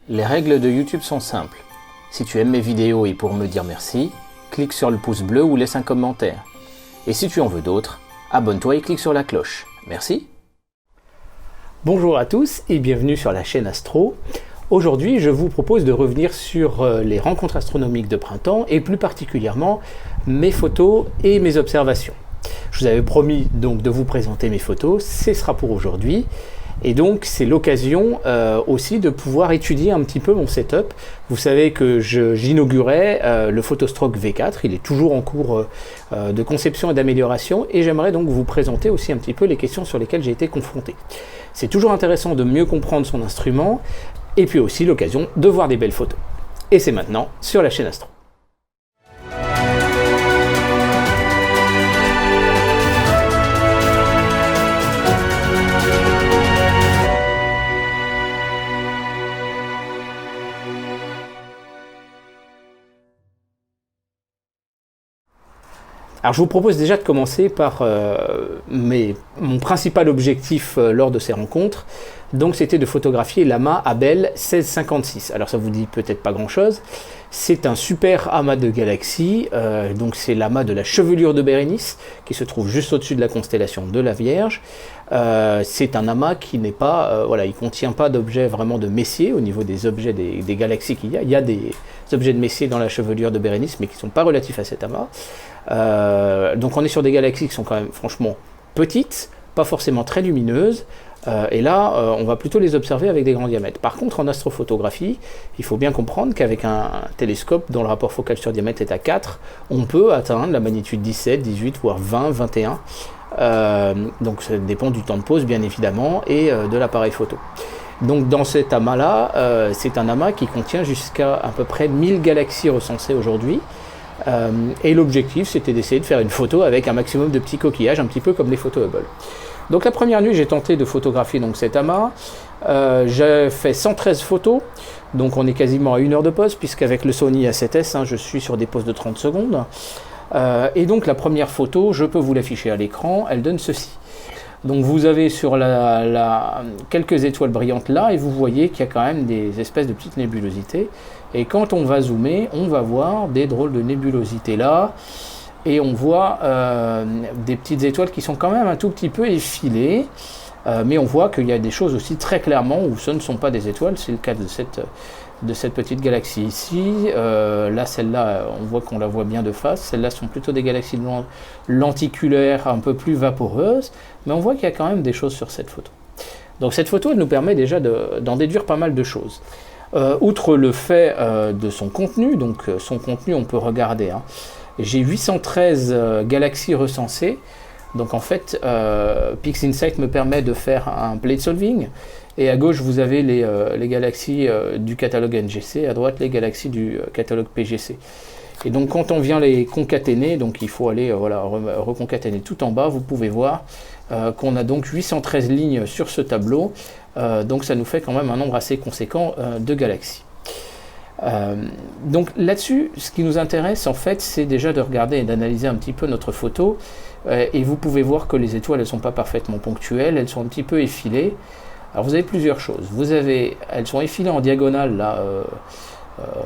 Les règles de YouTube sont simples. Si tu aimes mes vidéos et pour me dire merci, clique sur le pouce bleu ou laisse un commentaire. Et si tu en veux d'autres, abonne-toi et clique sur la cloche. Merci. Bonjour à tous et bienvenue sur la chaîne Astro. Aujourd'hui, je vous propose de revenir sur les rencontres astronomiques de printemps et plus particulièrement mes photos et mes observations. Je vous avais promis donc de vous présenter mes photos, ce sera pour aujourd'hui. Et donc c'est l'occasion aussi de pouvoir étudier un petit peu mon setup. Vous savez que j'inaugurais le Photostroke V4, il est toujours en cours de conception et d'amélioration, et j'aimerais donc vous présenter aussi un petit peu les questions sur lesquelles j'ai été confronté. C'est toujours intéressant de mieux comprendre son instrument, et puis aussi l'occasion de voir des belles photos. Et c'est maintenant sur la chaîne Astro. Alors je vous propose déjà de commencer par mon principal objectif lors de ces rencontres. Donc c'était de photographier l'amas Abell 1656. Alors ça vous dit peut-être pas grand chose. C'est un super amas de galaxies. Donc c'est l'amas de la chevelure de Bérénice qui se trouve juste au-dessus de la constellation de la Vierge. C'est un amas qui n'est pas, il contient pas d'objets vraiment de Messier au niveau des objets des galaxies qu'il y a. Il y a des objets de Messier dans la chevelure de Bérénice, mais qui ne sont pas relatifs à cet amas. Donc on est sur des galaxies qui sont quand même franchement petites, pas forcément très lumineuses, et là on va plutôt les observer avec des grands diamètres. Par contre en astrophotographie, il faut bien comprendre qu'avec un télescope dont le rapport focal sur diamètre est à 4, on peut atteindre la magnitude 17, 18, voire 20, 21. Donc ça dépend du temps de pause bien évidemment et de l'appareil photo. Donc dans cet amas-là, c'est un amas qui contient jusqu'à à peu près 1000 galaxies recensées aujourd'hui. Et l'objectif c'était d'essayer de faire une photo avec un maximum de petits coquillages, un petit peu comme les photos Hubble. Donc la première nuit j'ai tenté de photographier donc cet amas, j'ai fait 113 photos, donc on est quasiment à 1 heure de pause puisqu'avec le Sony A7S je suis sur des pauses de 30 secondes. Et donc la première photo, je peux vous l'afficher à l'écran, elle donne ceci. Donc vous avez sur quelques étoiles brillantes là et vous voyez qu'il y a quand même des espèces de petites nébulosités. Et quand on va zoomer, on va voir des drôles de nébulosités là. Et on voit des petites étoiles qui sont quand même un tout petit peu effilées. Mais on voit qu'il y a des choses aussi très clairement où ce ne sont pas des étoiles. C'est le cas de cette petite galaxie ici. Là, celle-là, on voit qu'on la voit bien de face. Celles-là sont plutôt des galaxies lenticulaires un peu plus vaporeuses. Mais on voit qu'il y a quand même des choses sur cette photo. Donc cette photo, elle nous permet déjà d'en déduire pas mal de choses. Outre le fait de son contenu, donc son contenu on peut regarder, j'ai 813 galaxies recensées, donc en fait PixInsight me permet de faire un plate solving, et à gauche vous avez les galaxies du catalogue NGC, à droite les galaxies du catalogue PGC. Et donc quand on vient les concaténer, donc il faut aller reconcaténer tout en bas, vous pouvez voir qu'on a donc 813 lignes sur ce tableau, donc ça nous fait quand même un nombre assez conséquent de galaxies. Donc là-dessus, ce qui nous intéresse en fait, c'est déjà de regarder et d'analyser un petit peu notre photo, et vous pouvez voir que les étoiles, elles ne sont pas parfaitement ponctuelles, elles sont un petit peu effilées. Alors vous avez plusieurs choses, elles sont effilées en diagonale là,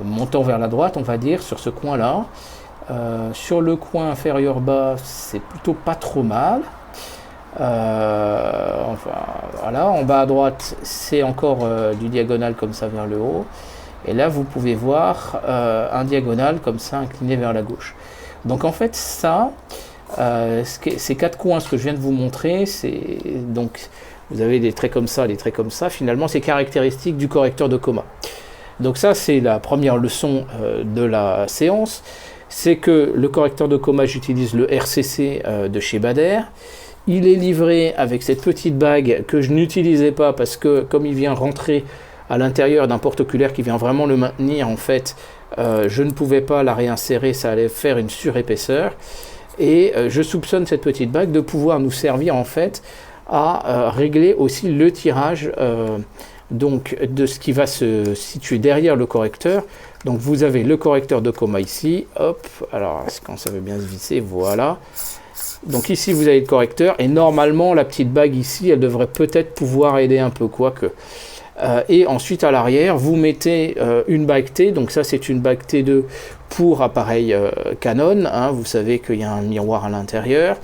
montant vers la droite on va dire, sur ce coin là. Sur le coin inférieur bas, c'est plutôt pas trop mal. Voilà, en bas à droite, c'est encore du diagonal comme ça vers le haut. Et là, vous pouvez voir un diagonal comme ça incliné vers la gauche. Donc en fait, ça, ces quatre coins, ce que je viens de vous montrer, c'est donc vous avez des traits comme ça, des traits comme ça. Finalement, c'est caractéristique du correcteur de Coma. Donc ça, c'est la première leçon de la séance. C'est que le correcteur de Coma, j'utilise le RCC de chez Bader. Il est livré avec cette petite bague que je n'utilisais pas parce que comme il vient rentrer à l'intérieur d'un porte-oculaire qui vient vraiment le maintenir, en fait, je ne pouvais pas la réinsérer, ça allait faire une surépaisseur. Et je soupçonne cette petite bague de pouvoir nous servir en fait à régler aussi le tirage donc de ce qui va se situer derrière le correcteur. Donc vous avez le correcteur de Coma ici, hop, alors quand ça veut bien se visser, voilà. Donc ici vous avez le correcteur et normalement la petite bague ici elle devrait peut-être pouvoir aider un peu, quoique Et ensuite à l'arrière, vous mettez une bague T, donc ça c'est une bague T2 pour appareil Canon, hein, vous savez qu'il y a un miroir à l'intérieur.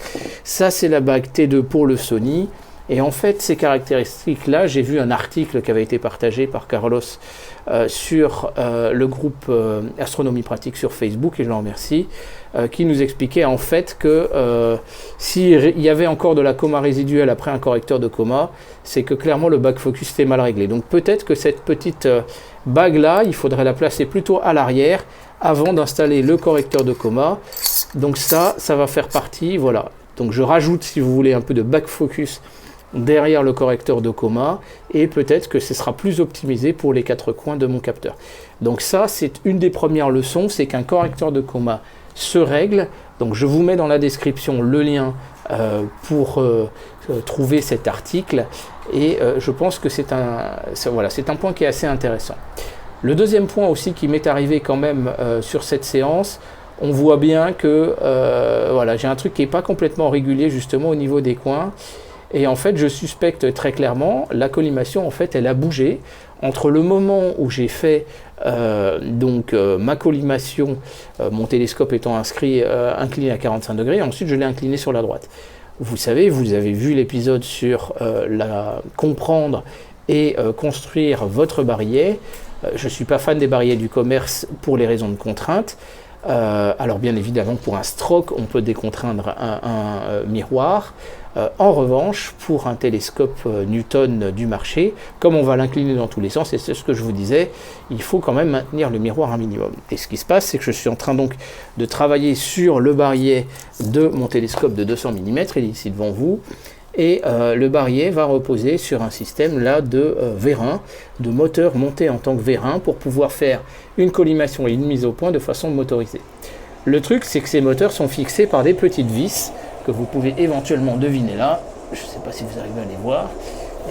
Ça c'est la bague T2 pour le Sony. Et en fait, ces caractéristiques-là, j'ai vu un article qui avait été partagé par Carlos sur le groupe Astronomie Pratique sur Facebook, et je le remercie, qui nous expliquait en fait que s'il y avait encore de la coma résiduelle après un correcteur de coma, c'est que clairement le back focus était mal réglé. Donc peut-être que cette petite bague-là, il faudrait la placer plutôt à l'arrière avant d'installer le correcteur de coma. Donc ça va faire partie, voilà. Donc je rajoute, si vous voulez, un peu de back focus derrière le correcteur de coma, et peut-être que ce sera plus optimisé pour les 4 coins de mon capteur. Donc ça, c'est une des premières leçons, c'est qu'un correcteur de coma se règle. Donc je vous mets dans la description le lien pour trouver cet article, et je pense que c'est un point qui est assez intéressant. Le deuxième point aussi qui m'est arrivé quand même sur cette séance, on voit bien que voilà, j'ai un truc qui n'est pas complètement régulier justement au niveau des coins. Et en fait, je suspecte très clairement, la collimation, en fait, elle a bougé entre le moment où j'ai fait ma collimation, mon télescope étant incliné à 45 degrés, et ensuite je l'ai incliné sur la droite. Vous savez, vous avez vu l'épisode sur comprendre et construire votre barillet. Je ne suis pas fan des barillets du commerce pour les raisons de contrainte. Alors bien évidemment, pour un stroke, on peut décontraindre un miroir. En revanche, pour un télescope Newton du marché, comme on va l'incliner dans tous les sens, et c'est ce que je vous disais, il faut quand même maintenir le miroir un minimum. Et ce qui se passe, c'est que je suis en train donc de travailler sur le barillet de mon télescope de 200 mm, il est ici devant vous, et le barillet va reposer sur un système là de vérin, de moteur monté en tant que vérin, pour pouvoir faire une collimation et une mise au point de façon motorisée. Le truc, c'est que ces moteurs sont fixés par des petites vis, que vous pouvez éventuellement deviner là, je ne sais pas si vous arrivez à les voir,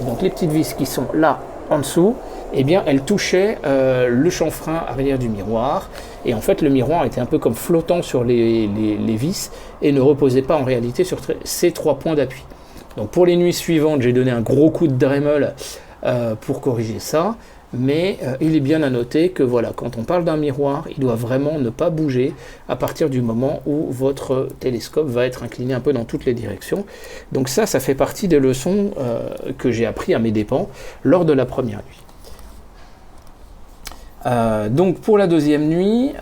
et donc les petites vis qui sont là en dessous, eh bien elles touchaient le chanfrein arrière du miroir, et en fait le miroir était un peu comme flottant sur les vis, et ne reposait pas en réalité sur ces 3 points d'appui. Donc pour les nuits suivantes, j'ai donné un gros coup de Dremel pour corriger ça, mais il est bien à noter que voilà, quand on parle d'un miroir, il doit vraiment ne pas bouger à partir du moment où votre télescope va être incliné un peu dans toutes les directions. Donc ça fait partie des leçons que j'ai appris à mes dépens lors de la première nuit. Donc pour la deuxième nuit,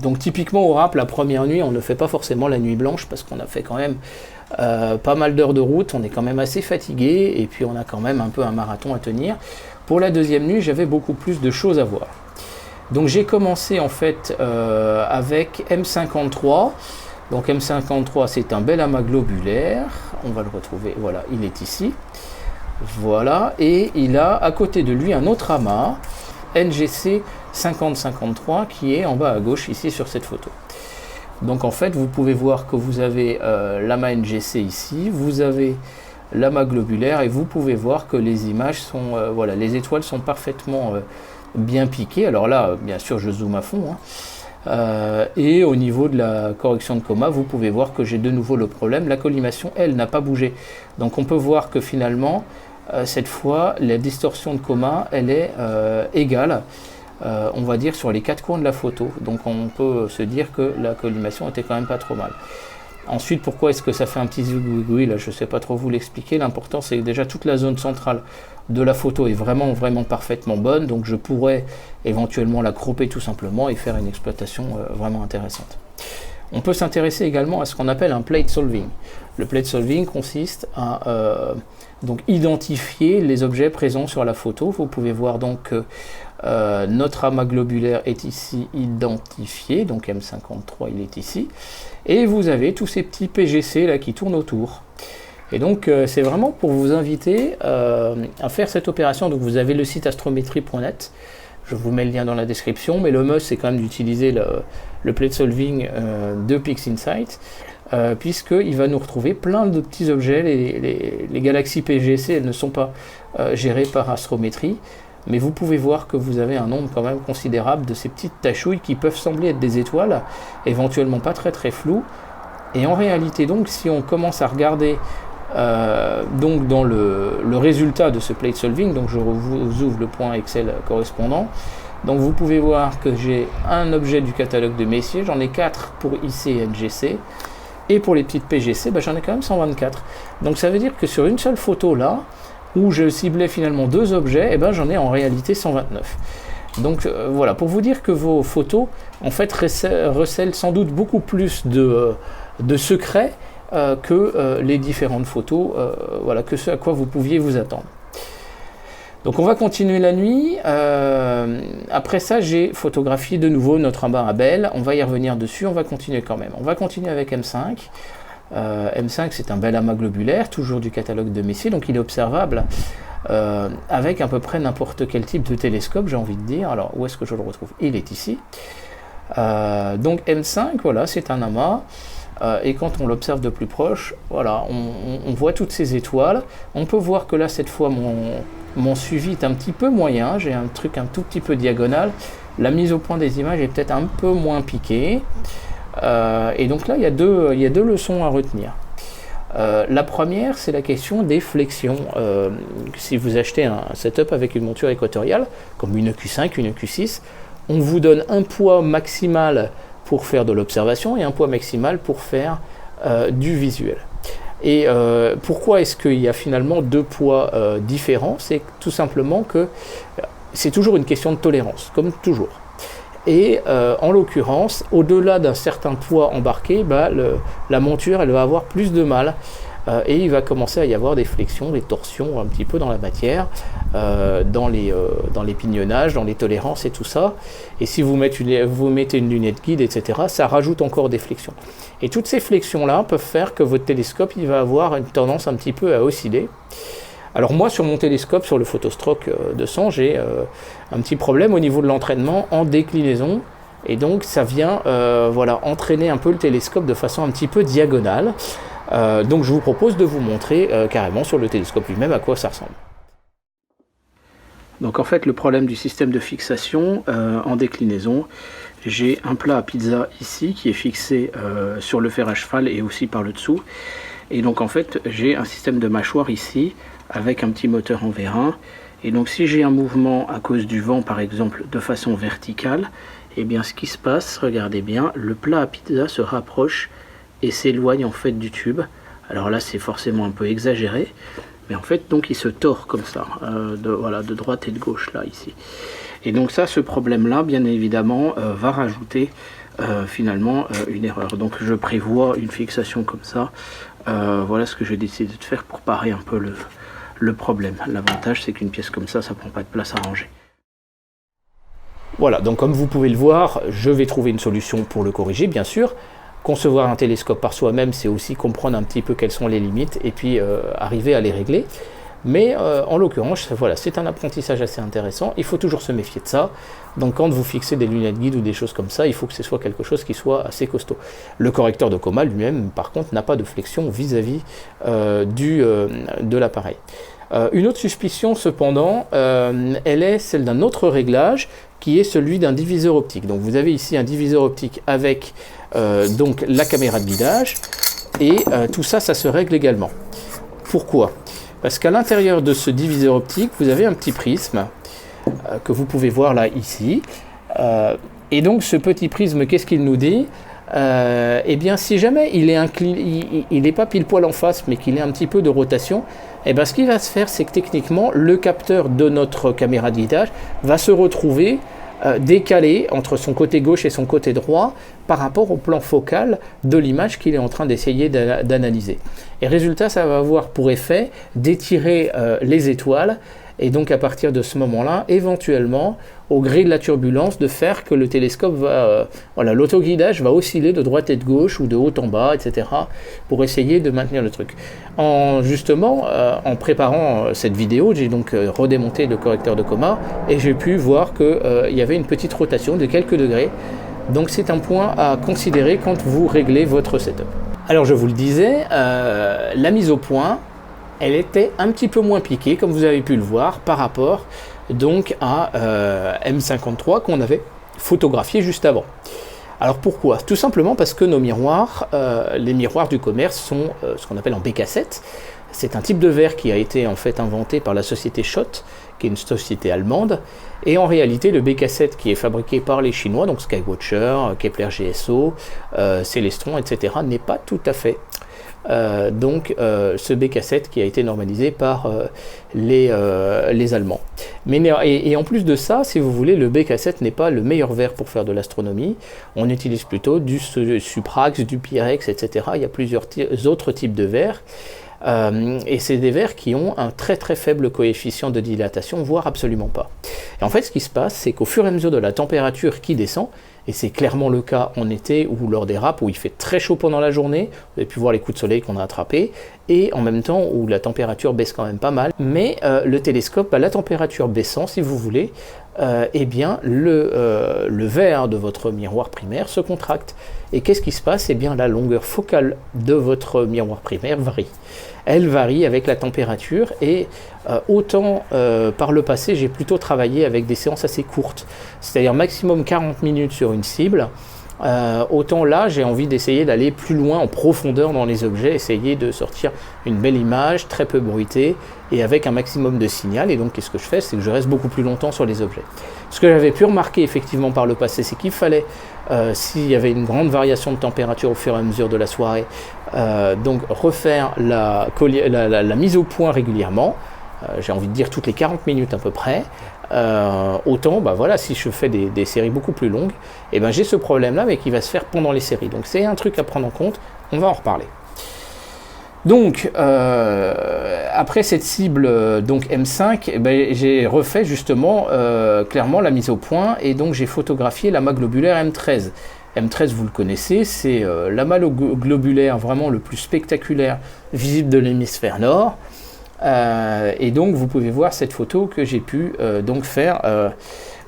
donc typiquement au RAP, la première nuit, on ne fait pas forcément la nuit blanche parce qu'on a fait quand même pas mal d'heures de route, on est quand même assez fatigué et puis on a quand même un peu un marathon à tenir. Pour la deuxième nuit, j'avais beaucoup plus de choses à voir. Donc j'ai commencé en fait avec M53. Donc M53, c'est un bel amas globulaire. On va le retrouver, voilà, il est ici. Voilà, et il a à côté de lui un autre amas, NGC 5053, qui est en bas à gauche ici sur cette photo. Donc en fait, vous pouvez voir que vous avez l'amas NGC ici, vous avez l'amas globulaire, et vous pouvez voir que les images sont, voilà, les étoiles sont parfaitement bien piquées. Alors là, bien sûr, je zoome à fond, hein. Et au niveau de la correction de coma, vous pouvez voir que j'ai de nouveau le problème. La collimation, elle, n'a pas bougé. Donc on peut voir que finalement, cette fois, la distorsion de coma, elle est égale, on va dire, sur les 4 coins de la photo. Donc on peut se dire que la collimation était quand même pas trop mal. Ensuite, pourquoi est-ce que ça fait un petit zigouigoui là, je ne sais pas trop vous l'expliquer. L'important, c'est que déjà toute la zone centrale de la photo est vraiment parfaitement bonne. Donc je pourrais éventuellement la cropper tout simplement et faire une exploitation vraiment intéressante. On peut s'intéresser également à ce qu'on appelle un plate solving. Le plate solving consiste à donc identifier les objets présents sur la photo. Vous pouvez voir donc que notre amas globulaire est ici identifié, donc M53 il est ici, et vous avez tous ces petits PGC là qui tournent autour. Et donc c'est vraiment pour vous inviter à faire cette opération. Donc vous avez le site astrometrie.net, je vous mets le lien dans la description, mais le must c'est quand même d'utiliser le plate solving de PixInsight, puisqu'il va nous retrouver plein de petits objets. Les galaxies PGC, elles ne sont pas gérées par Astrométrie, mais vous pouvez voir que vous avez un nombre quand même considérable de ces petites tachouilles qui peuvent sembler être des étoiles, éventuellement pas très floues. Et en réalité donc, si on commence à regarder Donc dans le résultat de ce plate solving, donc je vous ouvre le point Excel correspondant. Donc vous pouvez voir que j'ai un objet du catalogue de Messier, j'en ai 4 pour IC et NGC, et pour les petites PGC, j'en ai quand même 124. Donc ça veut dire que sur une seule photo là, où je ciblais finalement 2 objets, j'en ai en réalité 129. Donc voilà, pour vous dire que vos photos en fait recèlent sans doute beaucoup plus de secrets que les différentes photos, voilà, que ce à quoi vous pouviez vous attendre. Donc on va continuer la nuit. Après ça, j'ai photographié de nouveau notre amas Abel. On va y revenir dessus, on va continuer quand même. On va continuer avec M5. M5, c'est un bel amas globulaire, toujours du catalogue de Messier, donc il est observable avec à peu près n'importe quel type de télescope, j'ai envie de dire. Alors, où est-ce que je le retrouve? Il est ici. Donc M5, voilà, c'est un amas. Et quand on l'observe de plus proche, voilà, on voit toutes ces étoiles. On peut voir que là, cette fois, mon suivi est un petit peu moyen. J'ai un truc un tout petit peu diagonal. La mise au point des images est peut-être un peu moins piquée. Et donc là, il y a deux leçons à retenir. La première, c'est la question des flexions. Si vous achetez un setup avec une monture équatoriale, comme une EQ5, une EQ6, on vous donne un poids maximal pour faire de l'observation et un poids maximal pour faire du visuel. Et pourquoi est-ce qu'il y a finalement 2 poids différents? C'est tout simplement que c'est toujours une question de tolérance, comme toujours. Et en l'occurrence, au-delà d'un certain poids embarqué, la monture elle va avoir plus de mal et il va commencer à y avoir des flexions, des torsions un petit peu dans la matière, dans les pignonnages, dans les tolérances et tout ça. Et si vous mettez une lunette guide, etc., ça rajoute encore des flexions. Et toutes ces flexions-là peuvent faire que votre télescope il va avoir une tendance un petit peu à osciller. Alors moi, sur mon télescope, sur le Photostroke 200, j'ai un petit problème au niveau de l'entraînement en déclinaison. Et donc, ça vient voilà, entraîner un peu le télescope de façon un petit peu diagonale. Donc, je vous propose de vous montrer carrément sur le télescope lui-même à quoi ça ressemble. Donc, en fait, le problème du système de fixation en déclinaison, j'ai un plat à pizza ici qui est fixé sur le fer à cheval et aussi par le dessous. Et donc, en fait, j'ai un système de mâchoire ici avec un petit moteur en vérin. Et donc si j'ai un mouvement à cause du vent par exemple de façon verticale, et bien ce qui se passe, regardez bien, le plat à pizza se rapproche et s'éloigne en fait du tube. Alors là c'est forcément un peu exagéré, mais en fait donc il se tord comme ça, de droite et de gauche là ici. Et donc ça, ce problème là bien évidemment va rajouter finalement une erreur. Donc je prévois une fixation comme ça. Voilà ce que j'ai décidé de faire pour parer un peu le problème. L'avantage, c'est qu'une pièce comme ça prend pas de place à ranger. Voilà, donc comme vous pouvez le voir, je vais trouver une solution pour le corriger, bien sûr. Concevoir un télescope par soi-même, c'est aussi comprendre un petit peu quelles sont les limites et puis arriver à les régler. Mais en l'occurrence, voilà, c'est un apprentissage assez intéressant. Il faut toujours se méfier de ça. Donc quand vous fixez des lunettes guides ou des choses comme ça, il faut que ce soit quelque chose qui soit assez costaud. Le correcteur de coma lui-même, par contre, n'a pas de flexion vis-à-vis de l'appareil. Une autre suspicion, cependant, elle est celle d'un autre réglage, qui est celui d'un diviseur optique. Donc vous avez ici un diviseur optique avec donc la caméra de guidage, et tout ça, ça se règle également. Pourquoi ? Parce qu'à l'intérieur de ce diviseur optique, vous avez un petit prisme que vous pouvez voir là, ici. Et donc, ce petit prisme, qu'est-ce qu'il nous dit ? Eh bien, si jamais il n'est pas pile poil en face, mais qu'il ait un petit peu de rotation, eh bien, ce qui va se faire, c'est que techniquement, le capteur de notre caméra de guidage va se retrouver décalé entre son côté gauche et son côté droit par rapport au plan focal de l'image qu'il est en train d'essayer d'analyser. Et résultat, ça va avoir pour effet d'étirer les étoiles et donc à partir de ce moment-là, éventuellement, au gré de la turbulence, de faire que le télescope va, l'autoguidage va osciller de droite et de gauche ou de haut en bas, etc. pour essayer de maintenir le truc. En préparant cette vidéo, j'ai donc redémonté le correcteur de coma et j'ai pu voir qu'il y avait une petite rotation de quelques degrés. Donc c'est un point à considérer quand vous réglez votre setup. Alors je vous le disais, la mise au point, elle était un petit peu moins piquée, comme vous avez pu le voir, par rapport donc à M53 qu'on avait photographié juste avant. Alors pourquoi ? Tout simplement parce que nos miroirs, les miroirs du commerce sont ce qu'on appelle en BK7, C'est un type de verre qui a été en fait inventé par la société Schott, qui est une société allemande, et en réalité le BK7 qui est fabriqué par les Chinois, donc Skywatcher, Kepler GSO, Celestron, etc., n'est pas tout à fait. Ce BK7 qui a été normalisé par les Allemands. Et en plus de ça, si vous voulez, le BK7 n'est pas le meilleur verre pour faire de l'astronomie. On utilise plutôt du Suprax, du Pyrex, etc. Il y a plusieurs autres types de verres. Et c'est des verres qui ont un très très faible coefficient de dilatation, voire absolument pas. Et en fait, ce qui se passe, c'est qu'au fur et à mesure de la température qui descend, et c'est clairement le cas en été ou lors des râpes où il fait très chaud pendant la journée, vous avez pu voir les coups de soleil qu'on a attrapés, et en même temps où la température baisse quand même pas mal, mais le télescope, à la température baissant, si vous voulez, eh bien le verre de votre miroir primaire se contracte. Et qu'est-ce qui se passe? Eh bien la longueur focale de votre miroir primaire varie. Elle varie avec la température et autant par le passé j'ai plutôt travaillé avec des séances assez courtes, c'est-à-dire maximum 40 minutes sur une cible, autant là j'ai envie d'essayer d'aller plus loin en profondeur dans les objets, essayer de sortir une belle image, très peu bruitée et avec un maximum de signal. Et donc qu'est-ce que je fais? C'est que je reste beaucoup plus longtemps sur les objets. Ce que j'avais pu remarquer effectivement par le passé, c'est qu'il fallait, s'il y avait une grande variation de température au fur et à mesure de la soirée, donc refaire la mise au point régulièrement, j'ai envie de dire toutes les 40 minutes à peu près. Autant, voilà, si je fais des séries beaucoup plus longues, et j'ai ce problème-là, mais qui va se faire pendant les séries. Donc c'est un truc à prendre en compte, on va en reparler. Donc, après cette cible donc M5, j'ai refait justement clairement la mise au point, et donc j'ai photographié l'amas globulaire M13. M13, vous le connaissez, c'est l'amas globulaire vraiment le plus spectaculaire visible de l'hémisphère nord. Et donc vous pouvez voir cette photo que j'ai pu donc faire.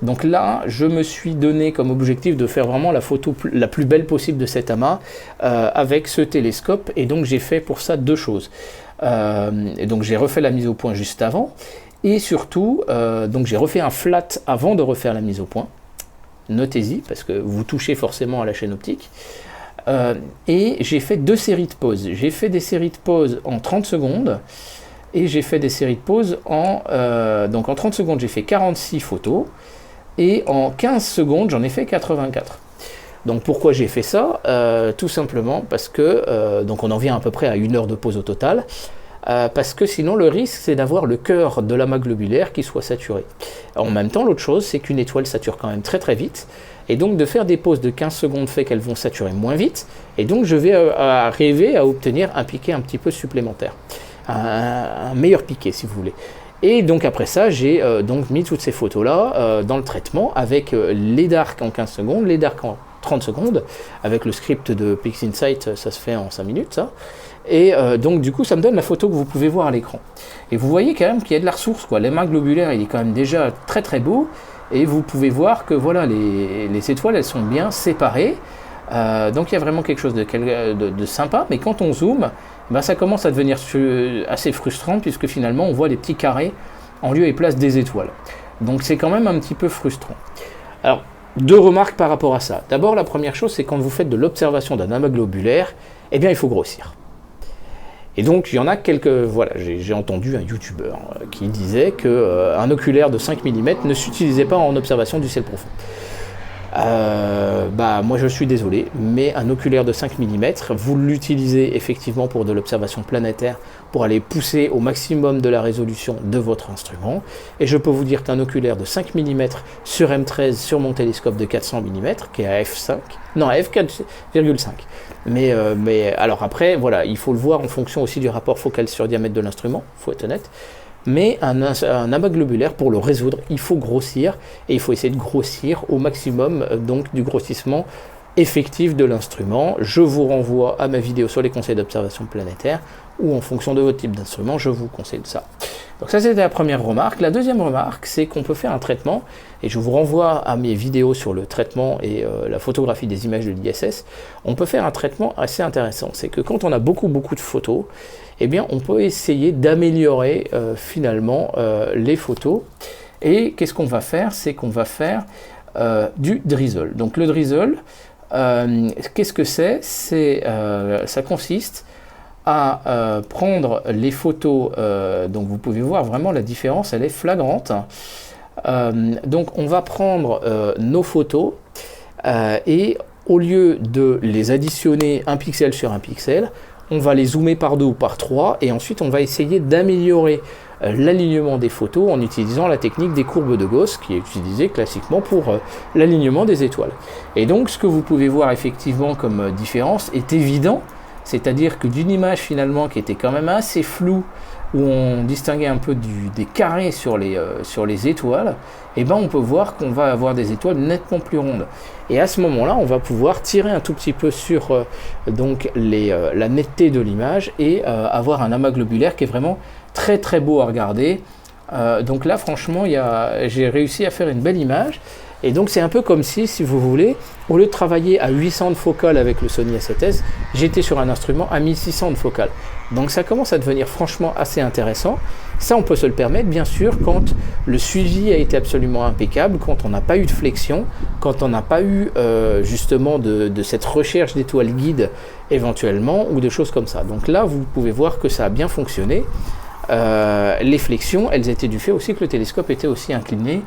Donc là, je me suis donné comme objectif de faire vraiment la photo la plus belle possible de cet amas avec ce télescope. Et donc j'ai fait pour ça deux choses. Et donc j'ai refait la mise au point juste avant. Et surtout, donc j'ai refait un flat avant de refaire la mise au point. Notez-y, parce que vous touchez forcément à la chaîne optique. Et j'ai fait deux séries de pauses. J'ai fait des séries de pauses en 30 secondes. Et j'ai fait des séries de pauses donc en 30 secondes, j'ai fait 46 photos. Et en 15 secondes, j'en ai fait 84. Donc pourquoi j'ai fait ça? Tout simplement parce que, donc on en vient à peu près à 1 heure de pause au total. Parce que sinon le risque c'est d'avoir le cœur de l'amas globulaire qui soit saturé. En même temps, l'autre chose c'est qu'une étoile sature quand même très très vite. Et donc de faire des pauses de 15 secondes fait qu'elles vont saturer moins vite. Et donc je vais arriver à obtenir un piqué un petit peu supplémentaire. Un meilleur piqué si vous voulez. Et donc après ça, j'ai donc mis toutes ces photos-là dans le traitement avec les dark en 15 secondes, les dark en 30 secondes. Avec le script de PixInsight, ça se fait en 5 minutes, ça. Et donc du coup, ça me donne la photo que vous pouvez voir à l'écran. Et vous voyez quand même qu'il y a de la ressource, quoi. L'amas globulaire, il est quand même déjà très très beau. Et vous pouvez voir que voilà, les étoiles, elles sont bien séparées. Donc il y a vraiment quelque chose de sympa. Mais quand on zoome, ça commence à devenir assez frustrant puisque finalement on voit des petits carrés en lieu et place des étoiles. Donc c'est quand même un petit peu frustrant. Alors, deux remarques par rapport à ça. D'abord, la première chose, c'est quand vous faites de l'observation d'un amas globulaire, eh bien il faut grossir. Et donc il y en a quelques... Voilà, j'ai entendu un youtubeur qui disait qu'un oculaire de 5 mm ne s'utilisait pas en observation du ciel profond. Moi je suis désolé, mais un oculaire de 5 mm, vous l'utilisez effectivement pour de l'observation planétaire, pour aller pousser au maximum de la résolution de votre instrument. Et je peux vous dire qu'un oculaire de 5 mm sur M13 sur mon télescope de 400 mm, qui est à f5, non à f4,5. Mais alors après, voilà, il faut le voir en fonction aussi du rapport focal sur diamètre de l'instrument, il faut être honnête. Mais un amas globulaire, pour le résoudre, il faut grossir, et il faut essayer de grossir au maximum donc, du grossissement effectif de l'instrument. Je vous renvoie à ma vidéo sur les conseils d'observation planétaire, ou en fonction de votre type d'instrument, je vous conseille de ça. Donc ça c'était la première remarque. La deuxième remarque, c'est qu'on peut faire un traitement, et je vous renvoie à mes vidéos sur le traitement et la photographie des images de l'ISS. On peut faire un traitement assez intéressant, c'est que quand on a beaucoup de photos, eh bien on peut essayer d'améliorer finalement les photos. Et qu'est-ce qu'on va faire? C'est qu'on va faire du drizzle. Donc le drizzle, qu'est-ce que c'est? Ça consiste à prendre les photos, donc vous pouvez voir vraiment la différence, elle est flagrante. Donc on va prendre nos photos et au lieu de les additionner un pixel sur un pixel, on va les zoomer par 2 ou par 3 et ensuite on va essayer d'améliorer l'alignement des photos en utilisant la technique des courbes de Gauss qui est utilisée classiquement pour l'alignement des étoiles. Et donc ce que vous pouvez voir effectivement comme différence est évident, c'est-à-dire que d'une image finalement qui était quand même assez floue, où on distinguait un peu des carrés sur les étoiles, et ben on peut voir qu'on va avoir des étoiles nettement plus rondes. Et à ce moment-là, on va pouvoir tirer un tout petit peu sur donc la netteté de l'image et avoir un amas globulaire qui est vraiment très très beau à regarder. Donc là, franchement, j'ai réussi à faire une belle image. Et donc c'est un peu comme si vous voulez, au lieu de travailler à 800 de focale avec le Sony A7S, j'étais sur un instrument à 1600 de focale. Donc ça commence à devenir franchement assez intéressant. Ça, on peut se le permettre, bien sûr, quand le suivi a été absolument impeccable, quand on n'a pas eu de flexion, quand on n'a pas eu justement de cette recherche d'étoiles guides éventuellement, ou de choses comme ça. Donc là, vous pouvez voir que ça a bien fonctionné. Les flexions, elles étaient du fait aussi que le télescope était aussi incliné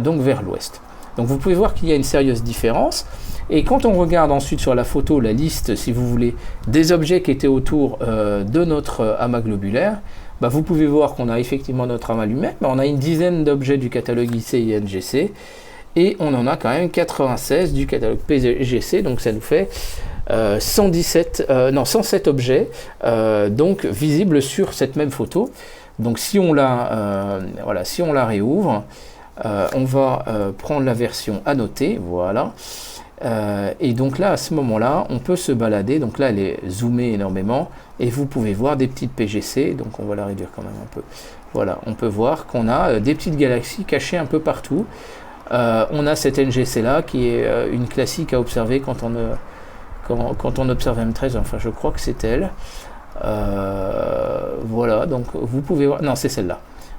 donc vers l'ouest. Donc vous pouvez voir qu'il y a une sérieuse différence. Et quand on regarde ensuite sur la photo la liste, si vous voulez, des objets qui étaient autour de notre amas globulaire, bah vous pouvez voir qu'on a effectivement notre amas lui-même, on a une dizaine d'objets du catalogue IC et NGC, et on en a quand même 96 du catalogue PGC, donc ça nous fait 107 objets donc visibles sur cette même photo. Donc si on la réouvre, on va prendre la version annotée, voilà. Et donc là, à ce moment-là, on peut se balader. Donc là, elle est zoomée énormément et vous pouvez voir des petites PGC. Donc on va la réduire quand même un peu. Voilà, on peut voir qu'on a des petites galaxies cachées un peu partout. On a cette NGC là qui est une classique à observer quand on observe M13. Enfin, je crois que c'est elle. Voilà, donc vous pouvez voir. Non, c'est celle-là.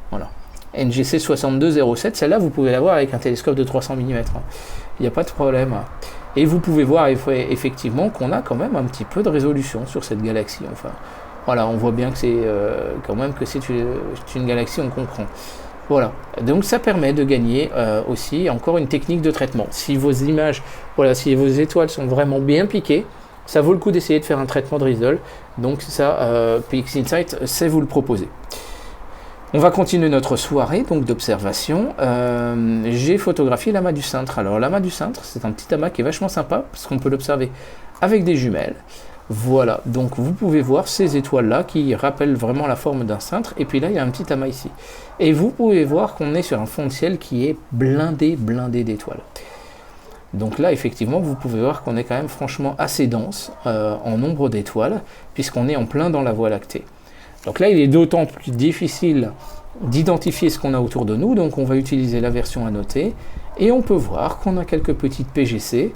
Voilà. NGC 6207, celle-là vous pouvez la voir avec un télescope de 300 mm, il n'y a pas de problème. Et vous pouvez voir effectivement qu'on a quand même un petit peu de résolution sur cette galaxie. Enfin, voilà, on voit bien que c'est quand même que c'est une galaxie, on comprend. Voilà, donc ça permet de gagner aussi encore une technique de traitement. Si vos images, voilà, si vos étoiles sont vraiment bien piquées, ça vaut le coup d'essayer de faire un traitement de Riesel. Donc ça, PXInsight sait vous le proposer. On va continuer notre soirée donc d'observation. J'ai photographié l'amas du cintre. Alors l'amas du cintre, c'est un petit amas qui est vachement sympa parce qu'on peut l'observer avec des jumelles. Voilà, donc vous pouvez voir ces étoiles-là qui rappellent vraiment la forme d'un cintre. Et puis là, il y a un petit amas ici. Et vous pouvez voir qu'on est sur un fond de ciel qui est blindé d'étoiles. Donc là, effectivement, vous pouvez voir qu'on est quand même franchement assez dense en nombre d'étoiles puisqu'on est en plein dans la Voie lactée. Donc là, il est d'autant plus difficile d'identifier ce qu'on a autour de nous, donc on va utiliser la version annotée, et on peut voir qu'on a quelques petites PGC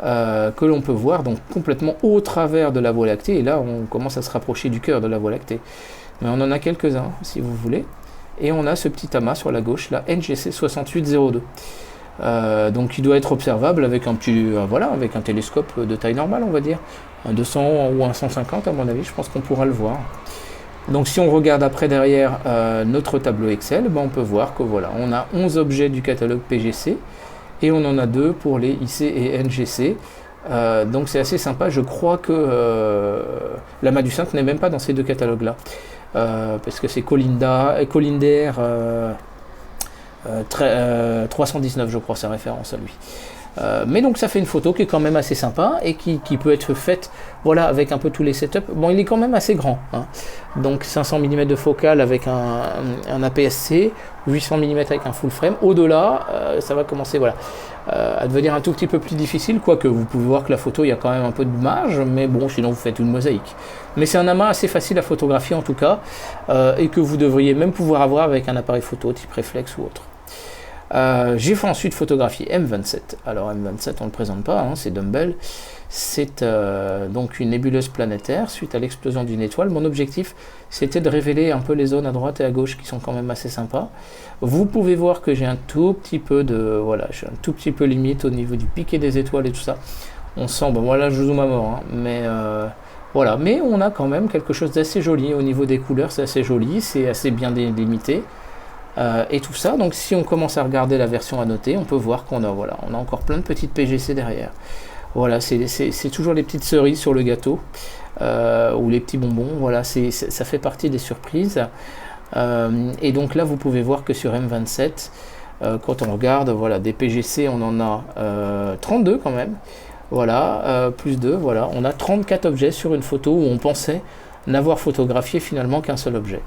que l'on peut voir donc complètement au travers de la Voie lactée, et là on commence à se rapprocher du cœur de la Voie lactée. Mais on en a quelques-uns, si vous voulez, et on a ce petit amas sur la gauche, la NGC 6802. Donc il doit être observable avec avec un télescope de taille normale, on va dire, un 200 ou un 150 à mon avis, je pense qu'on pourra le voir. Donc si on regarde après derrière notre tableau Excel, on peut voir que voilà, on a 11 objets du catalogue PGC et on en a 2 pour les IC et NGC. Donc c'est assez sympa, je crois que l'amas du cintre n'est même pas dans ces deux catalogues-là. Parce que c'est Collinder 319, je crois, sa référence à lui. Mais donc ça fait une photo qui est quand même assez sympa et qui peut être faite voilà, avec un peu tous les setups. Bon, il est quand même assez grand, hein. Donc 500 mm de focale avec un APS-C, 800 mm avec un full frame. Au-delà, ça va commencer voilà, à devenir un tout petit peu plus difficile, quoique vous pouvez voir que la photo, il y a quand même un peu de marge, mais bon, sinon vous faites une mosaïque. Mais c'est un amas assez facile à photographier en tout cas, et que vous devriez même pouvoir avoir avec un appareil photo type réflexe ou autre. J'ai fait ensuite photographier M27. Alors M27 on ne le présente pas, hein, c'est Dumbbell. C'est donc une nébuleuse planétaire suite à l'explosion d'une étoile. Mon objectif c'était de révéler un peu les zones à droite et à gauche qui sont quand même assez sympas. Vous pouvez voir que j'ai un tout petit peu je suis un tout petit peu limite au niveau du piqué des étoiles et tout ça. On sent, voilà je zoome à mort, hein, mais Voilà, mais on a quand même quelque chose d'assez joli. Au niveau des couleurs, c'est assez joli, c'est assez bien délimité. Et tout ça, donc si on commence à regarder la version annoté, on peut voir qu'on a, voilà, on a encore plein de petites PGC derrière. Voilà, c'est toujours les petites cerises sur le gâteau, ou les petits bonbons, voilà, ça fait partie des surprises. Et donc là, vous pouvez voir que sur M27, quand on regarde, voilà, des PGC, on en a 32 quand même, voilà, plus 2, voilà, on a 34 objets sur une photo où on pensait n'avoir photographié finalement qu'un seul objet.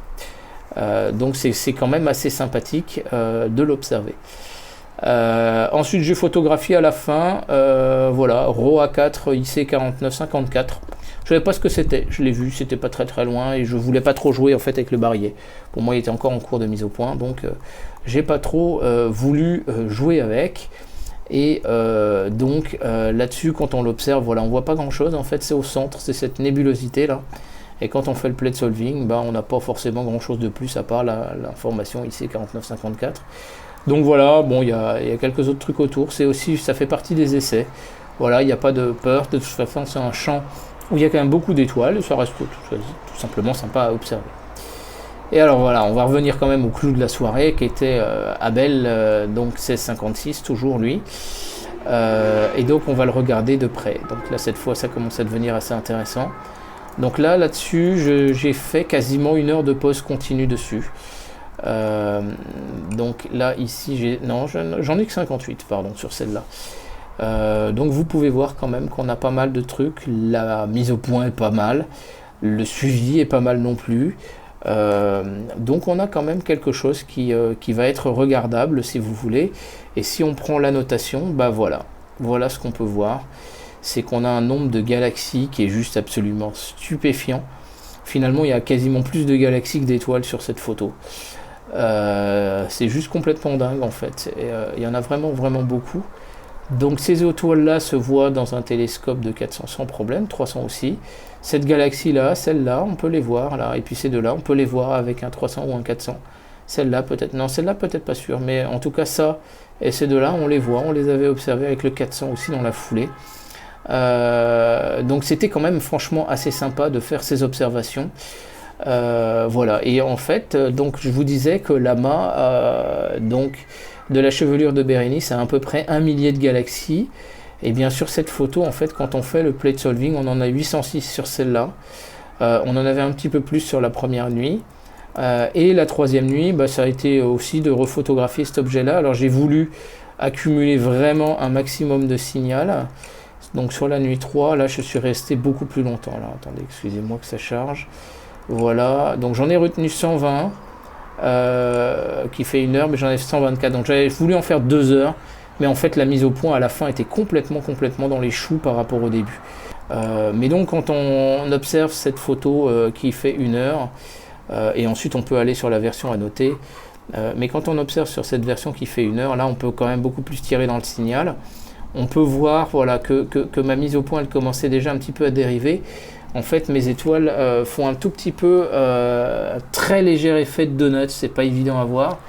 Donc c'est quand même assez sympathique de l'observer. Ensuite j'ai photographié à la fin, voilà, RAW A4 IC4954. Je savais pas ce que c'était, je l'ai vu, c'était pas très loin et je voulais pas trop jouer en fait avec le barillet. Pour moi il était encore en cours de mise au point, donc j'ai pas trop voulu jouer avec. Et donc là-dessus, quand on l'observe, voilà, on voit pas grand chose. En fait, c'est au centre, c'est cette nébulosité là. Et quand on fait le plate solving, bah, on n'a pas forcément grand chose de plus à part l'information ici 4954. Donc voilà, bon, il y a quelques autres trucs autour. C'est aussi, ça fait partie des essais. Voilà, il n'y a pas de peur. De toute façon, c'est un champ où il y a quand même beaucoup d'étoiles. Et ça reste tout simplement sympa à observer. Et alors voilà, on va revenir quand même au clou de la soirée qui était Abel, donc 1656, toujours lui. Et donc on va le regarder de près. Donc là, cette fois, ça commence à devenir assez intéressant. Donc là-dessus, j'ai fait quasiment 1 heure de pause continue dessus. Donc là, ici, j'en ai que 58, pardon, sur celle-là. Donc vous pouvez voir quand même qu'on a pas mal de trucs. La mise au point est pas mal. Le suivi est pas mal non plus. Donc on a quand même quelque chose qui va être regardable si vous voulez. Et si on prend l'annotation, bah voilà ce qu'on peut voir. C'est qu'on a un nombre de galaxies qui est juste absolument stupéfiant. Finalement, il y a quasiment plus de galaxies que d'étoiles sur cette photo. C'est juste complètement dingue en fait. Il y en a vraiment beaucoup. Donc ces étoiles-là se voient dans un télescope de 400 sans problème, 300 aussi. Cette galaxie-là, celle-là, on peut les voir là. Et puis ces deux-là, on peut les voir avec un 300 ou un 400. Celle-là peut-être, non, celle-là peut-être pas sûr. Mais en tout cas ça et ces deux-là, on les voit. On les avait observés avec le 400 aussi dans la foulée. Donc c'était quand même franchement assez sympa de faire ces observations. Voilà, et en fait, donc je vous disais que l'amas donc de la chevelure de Bérénice a à peu près 1 millier de galaxies. Et bien sur cette photo, en fait, quand on fait le plate solving, on en a 806 sur celle-là. On en avait un petit peu plus sur la première nuit. Et la troisième nuit, bah, ça a été aussi de refotographier cet objet-là. Alors j'ai voulu accumuler vraiment un maximum de signal. Donc sur la nuit 3, là je suis resté beaucoup plus longtemps. Là, attendez, excusez-moi que ça charge. Voilà, donc j'en ai retenu 120 qui fait 1 heure, mais j'en ai 124. Donc j'avais voulu en faire 2 heures, mais en fait la mise au point à la fin était complètement dans les choux par rapport au début. Mais donc quand on observe cette photo qui fait 1 heure, et ensuite on peut aller sur la version annotée, mais quand on observe sur cette version qui fait 1 heure, là on peut quand même beaucoup plus tirer dans le signal. On peut voir voilà, que ma mise au point elle commençait déjà un petit peu à dériver. En fait mes étoiles font un tout petit peu très léger effet de donut, c'est pas évident à voir.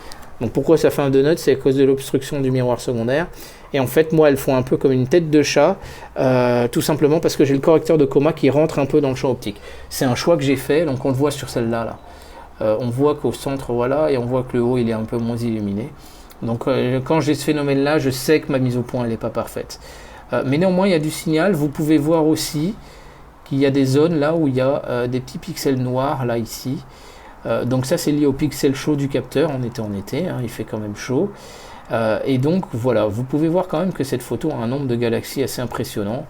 Donc pourquoi ça fait un donut? C'est à cause de l'obstruction du miroir secondaire. Et en fait moi elles font un peu comme une tête de chat, tout simplement parce que j'ai le correcteur de chroma qui rentre un peu dans le champ optique. C'est un choix que j'ai fait, donc on le voit sur celle-là. Là. On voit qu'au centre, voilà, et on voit que le haut il est un peu moins illuminé. Donc quand j'ai ce phénomène là, je sais que ma mise au point elle n'est pas parfaite. Mais néanmoins il y a du signal. Vous pouvez voir aussi qu'il y a des zones là où il y a des petits pixels noirs là ici. Donc ça c'est lié au pixel chaud du capteur. On était en été, hein, il fait quand même chaud. Et donc voilà, vous pouvez voir quand même que cette photo a un nombre de galaxies assez impressionnant.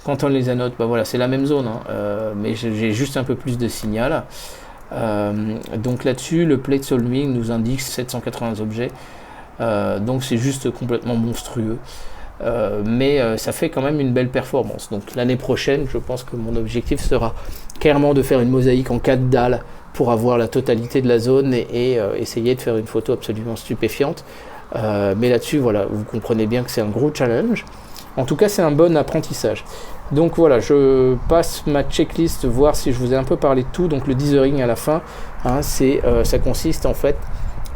Quand on les annote, bah voilà, c'est la même zone, hein, mais j'ai juste un peu plus de signal. Donc là-dessus, le plate solving nous indique 780 objets. Donc c'est juste complètement monstrueux, mais ça fait quand même une belle performance. Donc l'année prochaine, je pense que mon objectif sera clairement de faire une mosaïque en 4 dalles pour avoir la totalité de la zone et essayer de faire une photo absolument stupéfiante. Mais là-dessus, voilà, vous comprenez bien que c'est un gros challenge. En tout cas, c'est un bon apprentissage. Donc voilà, je passe ma checklist, voir si je vous ai un peu parlé de tout. Donc le dithering à la fin, hein, ça consiste en fait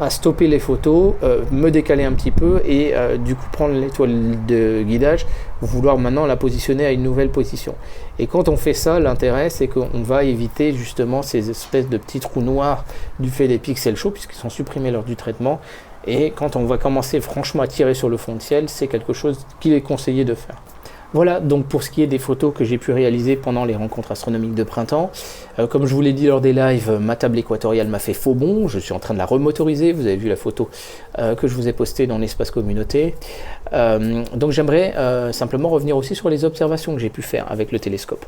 à stopper les photos, me décaler un petit peu et du coup prendre l'étoile de guidage, vouloir maintenant la positionner à une nouvelle position. Et quand on fait ça, l'intérêt c'est qu'on va éviter justement ces espèces de petits trous noirs du fait des pixels chauds puisqu'ils sont supprimés lors du traitement. Et quand on va commencer franchement à tirer sur le fond de ciel, c'est quelque chose qu'il est conseillé de faire. Voilà donc pour ce qui est des photos que j'ai pu réaliser pendant les rencontres astronomiques de printemps. Comme je vous l'ai dit lors des lives, ma table équatoriale m'a fait faux bond, je suis en train de la remotoriser, vous avez vu la photo que je vous ai postée dans l'espace communauté. Donc j'aimerais simplement revenir aussi sur les observations que j'ai pu faire avec le télescope.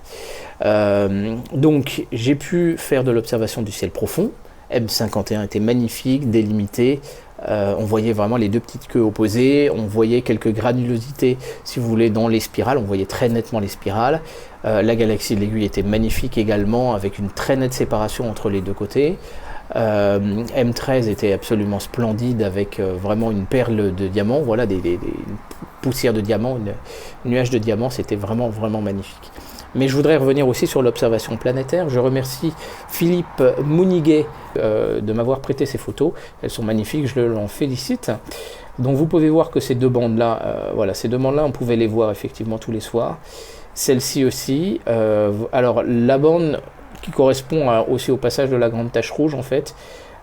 Donc j'ai pu faire de l'observation du ciel profond, M51 était magnifique, délimité. On voyait vraiment les deux petites queues opposées, on voyait quelques granulosités si vous voulez dans les spirales, on voyait très nettement les spirales. La galaxie de l'Aiguille était magnifique également avec une très nette séparation entre les deux côtés. M13 était absolument splendide avec vraiment une perle de diamants, voilà des poussières de diamants, un nuage de diamants, c'était vraiment magnifique. Mais je voudrais revenir aussi sur l'observation planétaire. Je remercie Philippe Mouniguet de m'avoir prêté ces photos. Elles sont magnifiques, je l'en félicite. Donc vous pouvez voir que ces deux bandes-là, voilà, ces deux bandes-là, on pouvait les voir effectivement tous les soirs. Celle-ci aussi. Alors la bande qui correspond aussi au passage de la grande tache rouge en fait,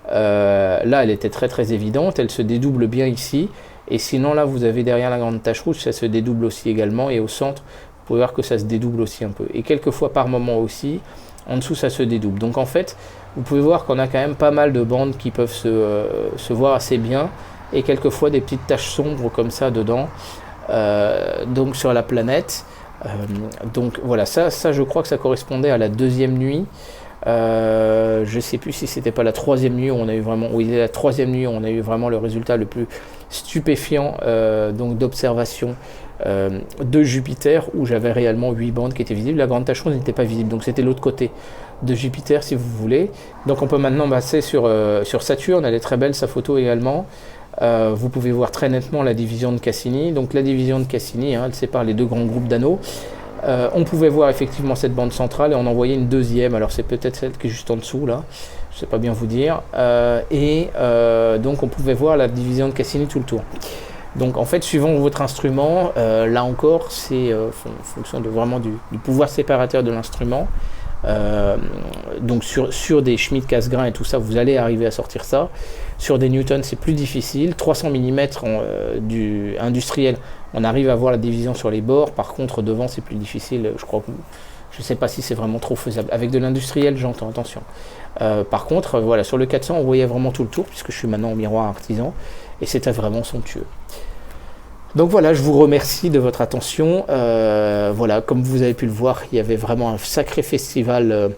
là elle était très évidente, elle se dédouble bien ici. Et sinon là vous avez derrière la grande tache rouge, ça se dédouble aussi également. Et au centre, vous pouvez voir que ça se dédouble aussi un peu. Et quelques fois par moment aussi, en dessous ça se dédouble. Donc en fait, vous pouvez voir qu'on a quand même pas mal de bandes qui peuvent se voir assez bien. Et quelquefois des petites taches sombres comme ça dedans, donc sur la planète. Donc voilà, ça je crois que ça correspondait à la deuxième nuit. Je ne sais plus si c'était pas la troisième nuit où on a eu vraiment, oui, la troisième nuit où on a eu vraiment le résultat le plus stupéfiant donc d'observation de Jupiter, où j'avais réellement 8 bandes qui étaient visibles. La grande tache rouge n'était pas visible, donc c'était l'autre côté de Jupiter si vous voulez. Donc on peut maintenant passer sur Saturne, elle est très belle sa photo également. Vous pouvez voir très nettement la division de Cassini. Donc la division de Cassini, elle sépare les deux grands groupes d'anneaux. On pouvait voir effectivement cette bande centrale et on en voyait une deuxième, alors c'est peut-être celle qui est juste en dessous là, je ne sais pas bien vous dire, donc on pouvait voir la division de Cassini tout le tour. Donc en fait suivant votre instrument, là encore c'est en fonction de vraiment du pouvoir séparateur de l'instrument. Donc sur des Schmidt Cassegrain et tout ça, vous allez arriver à sortir ça. Sur des Newton c'est plus difficile, 300 mm du industriel, on arrive à voir la division sur les bords. Par contre devant c'est plus difficile, je crois, je sais pas si c'est vraiment trop faisable. Avec de l'industriel j'entends, attention. Par contre voilà, sur le 400 on voyait vraiment tout le tour, puisque je suis maintenant au miroir artisan, et c'était vraiment somptueux. Donc voilà, je vous remercie de votre attention. Voilà, comme vous avez pu le voir, il y avait vraiment un sacré festival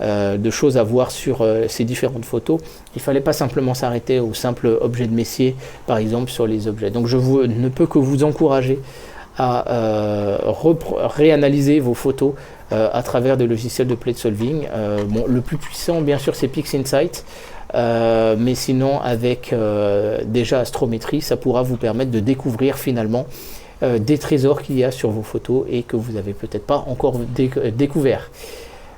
de choses à voir sur ces différentes photos. Il ne fallait pas simplement s'arrêter au simple objet de Messier, par exemple, sur les objets. Donc je ne peux que vous encourager à réanalyser vos photos à travers des logiciels de plate solving. Bon, le plus puissant, bien sûr, c'est PixInsight. Mais sinon avec déjà astrométrie, ça pourra vous permettre de découvrir finalement des trésors qu'il y a sur vos photos et que vous n'avez peut-être pas encore découvert.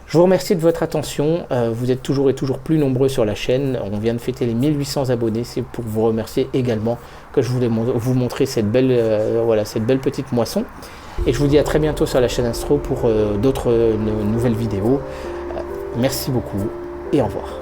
Je vous remercie de votre attention, vous êtes toujours et toujours plus nombreux sur la chaîne, on vient de fêter les 1800 abonnés, c'est pour vous remercier également que je voulais vous montrer cette belle, voilà, cette belle petite moisson. Et je vous dis à très bientôt sur la chaîne Astro pour d'autres nouvelles vidéos. Merci beaucoup et au revoir.